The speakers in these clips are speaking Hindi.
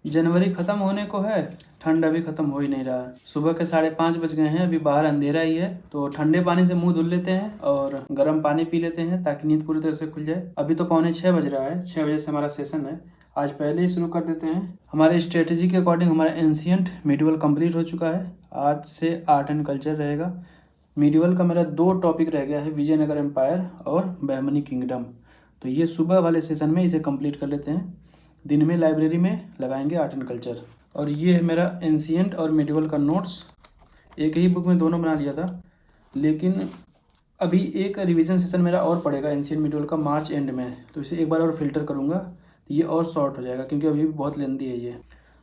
जनवरी ख़त्म होने को है, ठंड अभी ख़त्म हो ही नहीं रहा है। सुबह के 5:30 बज गए हैं, अभी बाहर अंधेरा ही है। तो ठंडे पानी से मुंह धुल लेते हैं और गर्म पानी पी लेते हैं ताकि नींद पूरी तरह से खुल जाए। अभी तो 5:45 बज रहा है, 6 बजे से हमारा सेशन है। आज पहले ही शुरू कर देते हैं। हमारे स्ट्रेटेजी के अकॉर्डिंग हमारा एंशिएंट मिडिवल कंप्लीट हो चुका है। आज से आर्ट एंड कल्चर रहेगा। मिडिवल का मेरा 2 टॉपिक रह गया है, विजयनगर एम्पायर और बहमनी किंगडम। तो ये सुबह वाले सेशन में इसे कंप्लीट कर लेते हैं। दिन में लाइब्रेरी में लगाएंगे आर्ट एंड कल्चर। और ये है मेरा एंशिएंट और मिडिवल का नोट्स। एक ही बुक में दोनों बना लिया था, लेकिन अभी एक रिवीजन सेशन मेरा और पड़ेगा एंशिएंट मिडिवल का मार्च एंड में। तो इसे एक बार और फिल्टर करूँगा तो ये और शॉर्ट हो जाएगा, क्योंकि अभी बहुत लेंदी है ये।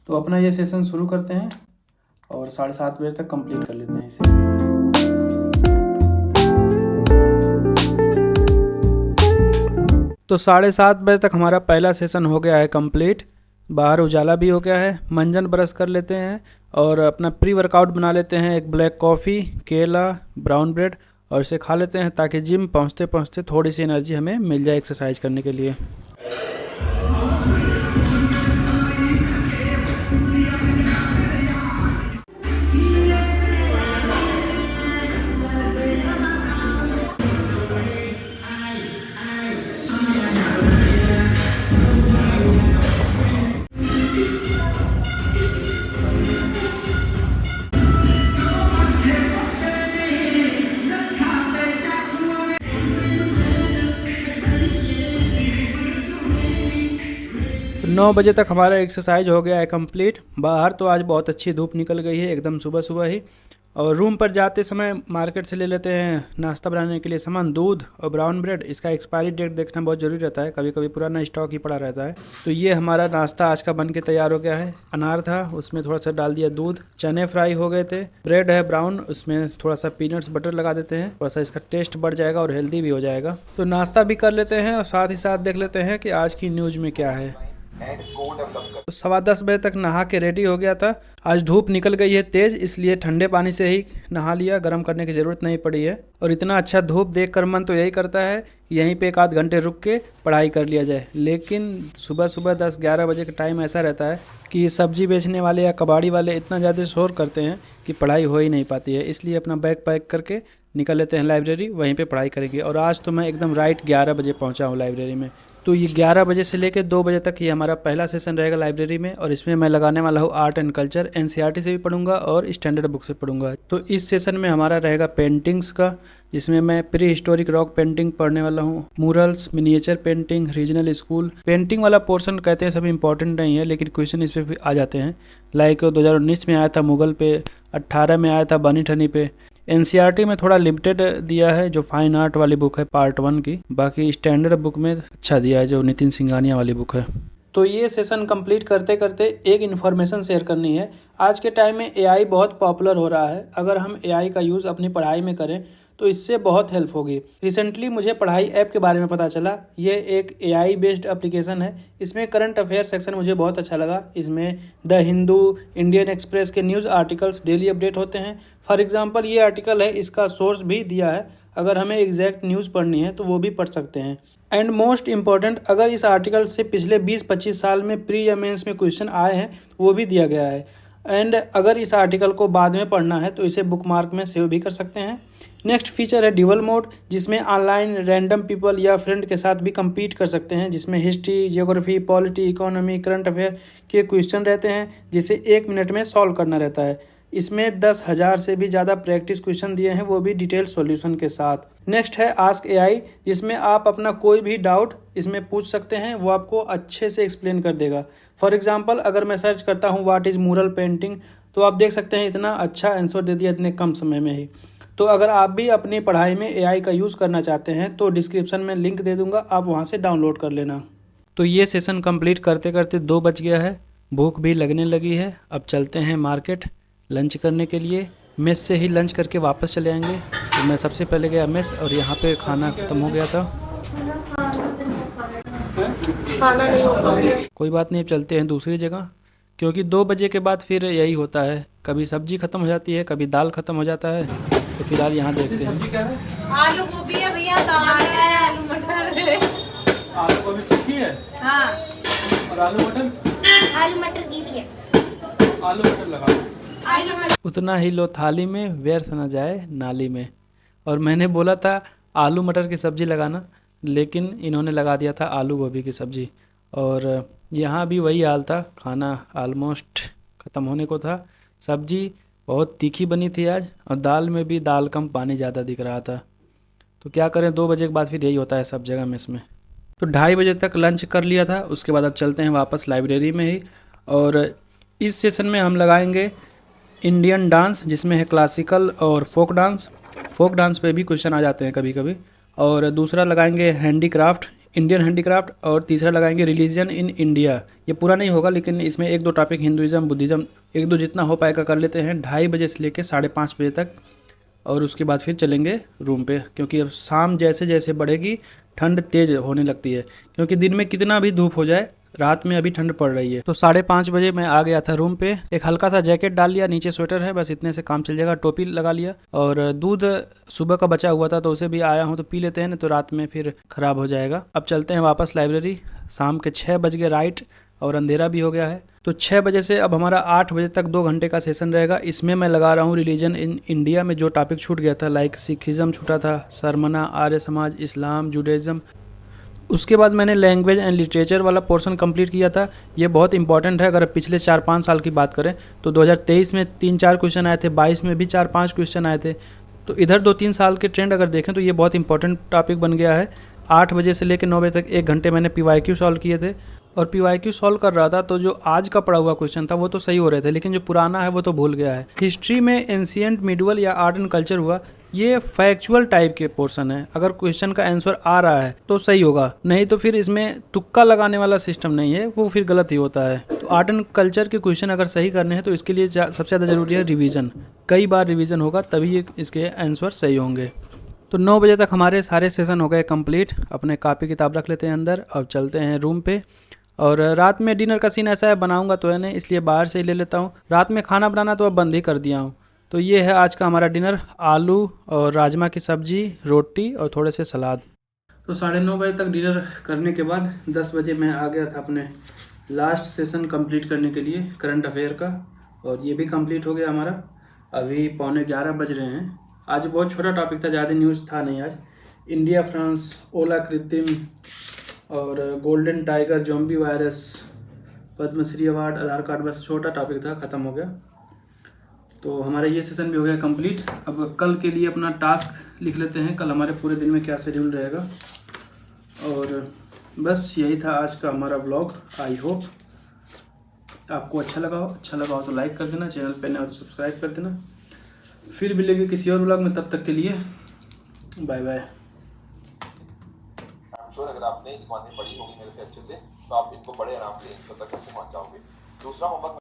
तो अपना ये सेशन शुरू करते हैं और 7:30 बजे तक कंप्लीट कर लेते हैं इसे। तो 7:30 बजे तक हमारा पहला सेशन हो गया है कंप्लीट। बाहर उजाला भी हो गया है। मंजन ब्रश कर लेते हैं और अपना प्री वर्कआउट बना लेते हैं। एक ब्लैक कॉफ़ी, केला, ब्राउन ब्रेड और इसे खा लेते हैं ताकि जिम पहुंचते पहुंचते थोड़ी सी एनर्जी हमें मिल जाए एक्सरसाइज करने के लिए। तो 9 बजे तक हमारा एक्सरसाइज हो गया है कंप्लीट। बाहर तो आज बहुत अच्छी धूप निकल गई है, एकदम सुबह सुबह ही। और रूम पर जाते समय मार्केट से ले लेते हैं नाश्ता बनाने के लिए सामान, दूध और ब्राउन ब्रेड। इसका एक्सपायरी डेट देखना बहुत ज़रूरी रहता है, कभी कभी पुराना स्टॉक ही पड़ा रहता है। तो ये हमारा नाश्ता आज का बन के तैयार हो गया है। अनार था, उसमें थोड़ा सा डाल दिया दूध। चने फ्राई हो गए थे। ब्रेड है ब्राउन, उसमें थोड़ा सा पीनट्स बटर लगा देते हैं, थोड़ा सा इसका टेस्ट बढ़ जाएगा और हेल्दी भी हो जाएगा। तो नाश्ता भी कर लेते हैं और साथ ही साथ देख लेते हैं कि आज की न्यूज़ में क्या है। तो 10:15 बजे तक नहा के रेडी हो गया था। आज धूप निकल गई है तेज़, इसलिए ठंडे पानी से ही नहा लिया, गर्म करने की ज़रूरत नहीं पड़ी है। और इतना अच्छा धूप देखकर मन तो यही करता है यहीं पे 1 आध घंटे रुक के पढ़ाई कर लिया जाए। लेकिन सुबह सुबह 10-11 बजे का टाइम ऐसा रहता है कि सब्जी बेचने वाले या कबाड़ी वाले इतना ज़्यादा शोर करते हैं कि पढ़ाई हो ही नहीं पाती है। इसलिए अपना बैग पैक करके निकल लेते हैं लाइब्रेरी, वहीं पे पढ़ाई करेंगे। और आज तो मैं एकदम राइट 11 बजे पहुंचा हूं लाइब्रेरी में। तो ये 11 बजे से लेकर 2 बजे तक ये हमारा पहला सेशन रहेगा लाइब्रेरी में। और इसमें मैं लगाने वाला हूँ आर्ट एंड कल्चर। एनसीईआरटी से भी पढ़ूंगा और स्टैंडर्ड बुक से पढ़ूंगा। तो इस सेशन में हमारा रहेगा पेंटिंग्स का, जिसमें मैं प्री हिस्टोरिक रॉक पेंटिंग पढ़ने वाला हूँ, murals, miniature painting, regional school painting वाला पोर्शन कहते हैं सब इंपॉर्टेंट नहीं है, लेकिन क्वेश्चन इस पर भी आ जाते हैं। लाइक 2019 में आया था मुगल पे, 18 में आया था बनी ठनी पे। एनसीईआरटी में थोड़ा लिमिटेड दिया है, जो फाइन आर्ट वाली बुक है पार्ट 1 की। बाकी स्टैंडर्ड बुक में अच्छा दिया है, जो नितिन सिंघानिया वाली बुक है। तो ये सेशन कंप्लीट करते करते एक इन्फॉर्मेशन शेयर करनी है। आज के टाइम में एआई बहुत पॉपुलर हो रहा है। अगर हम एआई का यूज़ अपनी पढ़ाई में करें तो इससे बहुत हेल्प होगी। रिसेंटली मुझे पढ़ाई ऐप के बारे में पता चला। ये एक एआई बेस्ड एप्लीकेशन है। इसमें करंट अफेयर सेक्शन मुझे बहुत अच्छा लगा। इसमें द हिंदू, इंडियन एक्सप्रेस के न्यूज़ आर्टिकल्स डेली अपडेट होते हैं। फॉर एग्जांपल ये आर्टिकल है, इसका सोर्स भी दिया है। अगर हमें एग्जैक्ट न्यूज़ पढ़नी है तो वो भी पढ़ सकते हैं। एंड मोस्ट इम्पॉर्टेंट, अगर इस आर्टिकल से पिछले 20-25 साल में प्री या मेंस में क्वेश्चन आए हैं वो भी दिया गया है। एंड अगर इस आर्टिकल को बाद में पढ़ना है तो इसे बुकमार्क में सेव भी कर सकते हैं। नेक्स्ट फीचर है ड्यूअल मोड, जिसमें ऑनलाइन रैंडम पीपल या फ्रेंड के साथ भी compete कर सकते हैं, जिसमें history, geography, polity, economy, current affair के क्वेश्चन रहते हैं, जिसे 1 मिनट में सॉल्व करना रहता है। इसमें 10,000 से भी ज़्यादा प्रैक्टिस क्वेश्चन दिए हैं, वो भी डिटेल सॉल्यूशन के साथ। नेक्स्ट है आस्क एआई, जिसमें आप अपना कोई भी डाउट इसमें पूछ सकते हैं, वो आपको अच्छे से एक्सप्लेन कर देगा। फॉर एग्जांपल, अगर मैं सर्च करता हूँ व्हाट इज़ मूरल पेंटिंग, तो आप देख सकते हैं इतना अच्छा आंसर दे दिया इतने कम समय में ही। तो अगर आप भी अपनी पढ़ाई में एआई का यूज़ करना चाहते हैं तो डिस्क्रिप्शन में लिंक दे दूंगा, आप वहाँ से डाउनलोड कर लेना। तो ये सेशन कंप्लीट करते करते 2 बज गया है। भूख भी लगने लगी है। अब चलते हैं मार्केट लंच करने के लिए। मेस से ही लंच करके वापस चले आएंगे। तो मैं सबसे पहले गया मेस और यहाँ पे खाना ख़त्म हो गया था। खाना नहीं होगा। कोई बात नहीं, चलते हैं दूसरी जगह, क्योंकि 2 बजे के बाद फिर यही होता है, कभी सब्जी ख़त्म हो जाती है, कभी दाल ख़त्म हो जाता है। तो फिलहाल यहाँ देखते हैं। आलू गोभी है भैया, दाल है, आलू मटर है। आलू गोभी सूखी है। हाँ। और आलू मटर? आलू मटर की भी है। आलू मटर लगाओ। उतना ही लो थाली में, व्यर्थ न जाए नाली में। और मैंने बोला था आलू मटर की सब्ज़ी लगाना, लेकिन इन्होंने लगा दिया था आलू गोभी की सब्ज़ी। और यहाँ भी वही हाल था, खाना ऑलमोस्ट ख़त्म होने को था। सब्ज़ी बहुत तीखी बनी थी आज, और दाल में भी दाल कम पानी ज़्यादा दिख रहा था। तो क्या करें, 2 बजे के बाद फिर यही होता है सब जगह मेस में। तो 2:30 बजे तक लंच कर लिया था, उसके बाद अब चलते हैं वापस लाइब्रेरी में ही। और इस सेशन में हम लगाएंगे इंडियन डांस, जिसमें है क्लासिकल और फोक डांस। फोक डांस पे भी क्वेश्चन आ जाते हैं कभी कभी। और दूसरा लगाएंगे हैंडीक्राफ्ट, इंडियन हैंडीक्राफ्ट। और तीसरा लगाएंगे रिलीजन इन इंडिया। ये पूरा नहीं होगा, लेकिन इसमें 1-2 टॉपिक हिंदुज़म बुद्धिज़्म 1-2 जितना हो पाएगा कर लेते हैं, 2:30 बजे से लेकर 5:30 बजे तक। और उसके बाद फिर चलेंगे रूम पे, क्योंकि अब शाम जैसे जैसे बढ़ेगी ठंड तेज़ होने लगती है। क्योंकि दिन में कितना भी धूप हो जाए, रात में अभी ठंड पड़ रही है। तो 5:30 बजे मैं आ गया था रूम पे। एक हल्का सा जैकेट डाल लिया, नीचे स्वेटर है, बस इतने से काम चल जाएगा। टोपी लगा लिया। और दूध सुबह का बचा हुआ था, तो उसे भी आया हूँ तो पी लेते हैं, नहीं तो रात में फिर ख़राब हो जाएगा। अब चलते हैं वापस लाइब्रेरी। शाम के 6 बज गए राइट, और अंधेरा भी हो गया है। तो 6 बजे से अब हमारा 8 बजे तक 2 घंटे का सेशन रहेगा। इसमें मैं लगा रहा हूँ रिलीजन इन इंडिया में जो टॉपिक छूट गया था, लाइक सिखिज़म छूटा था, सरमना, आर्य समाज, इस्लाम, जुडाइज़म। उसके बाद मैंने लैंग्वेज एंड लिटरेचर वाला पोर्शन कंप्लीट किया था। ये बहुत इंपॉर्टेंट है। अगर पिछले 4-5 साल की बात करें तो 2023 में 3-4 क्वेश्चन आए थे, 22 में भी 4-5 क्वेश्चन आए थे। तो इधर 2-3 साल के ट्रेंड अगर देखें तो ये बहुत इंपॉर्टेंट टॉपिक बन गया है। 8 बजे से लेकर 9 बजे तक 1 घंटे मैंने PYQ सॉल्व किए थे। और PYQ सॉल्व कर रहा था तो जो आज का पढ़ा हुआ क्वेश्चन था वो तो सही हो रहे थे, लेकिन जो पुराना है वो तो भूल गया है। हिस्ट्री में एंशिएंट, मिडवल या आर्ट एंड कल्चर हुआ, ये फैक्चुअल टाइप के पोर्शन है। अगर क्वेश्चन का आंसर आ रहा है तो सही होगा, नहीं तो फिर इसमें तुक्का लगाने वाला सिस्टम नहीं है, वो फिर गलत ही होता है। तो आर्ट एंड कल्चर के क्वेश्चन अगर सही करने हैं तो इसके लिए सबसे ज़्यादा ज़रूरी है रिवीजन। कई बार रिवीजन होगा तभी इसके आंसर सही होंगे। तो 9 बजे तक हमारे सारे सेशन हो गए कंप्लीट। अपने कापी किताब रख लेते हैं अंदर, अब चलते हैं रूम पे। और रात में डिनर का सीन ऐसा है, बनाऊंगा तो है नहीं, इसलिए बाहर से ही ले लेता हूँ। रात में खाना बनाना तो अब बंद ही कर दिया हूँ। तो ये है आज का हमारा डिनर, आलू और राजमा की सब्ज़ी, रोटी और थोड़े से सलाद। तो 9:30 बजे तक डिनर करने के बाद 10 बजे मैं आ गया था अपने लास्ट सेशन कंप्लीट करने के लिए करंट अफेयर का, और ये भी कंप्लीट हो गया हमारा। अभी 11:15 बज रहे हैं। आज बहुत छोटा टॉपिक था, ज़्यादा न्यूज़ था नहीं आज। इंडिया फ्रांस, ओला कृत्रिम और golden tiger, zombie virus, Padmashri award, Aadhaar card, बस छोटा टॉपिक था, ख़त्म हो गया। तो हमारा ये सेशन भी हो गया कंप्लीट। अब कल के लिए अपना टास्क लिख लेते हैं, कल हमारे पूरे दिन में क्या शेड्यूल रहेगा। और बस यही था आज का हमारा व्लॉग। आई होप आपको अच्छा लगा हो तो लाइक कर देना, चैनल पे नया हो तो सब्सक्राइब कर देना। फिर मिलेंगे किसी और व्लॉग में, तब तक के लिए बाय बाय। अगर आपने इकॉनमी पढ़ी होगी मेरे से अच्छे से तो आप इनको बड़े आराम से इन तक पहुंच जाओगे। दूसरा होमवर्क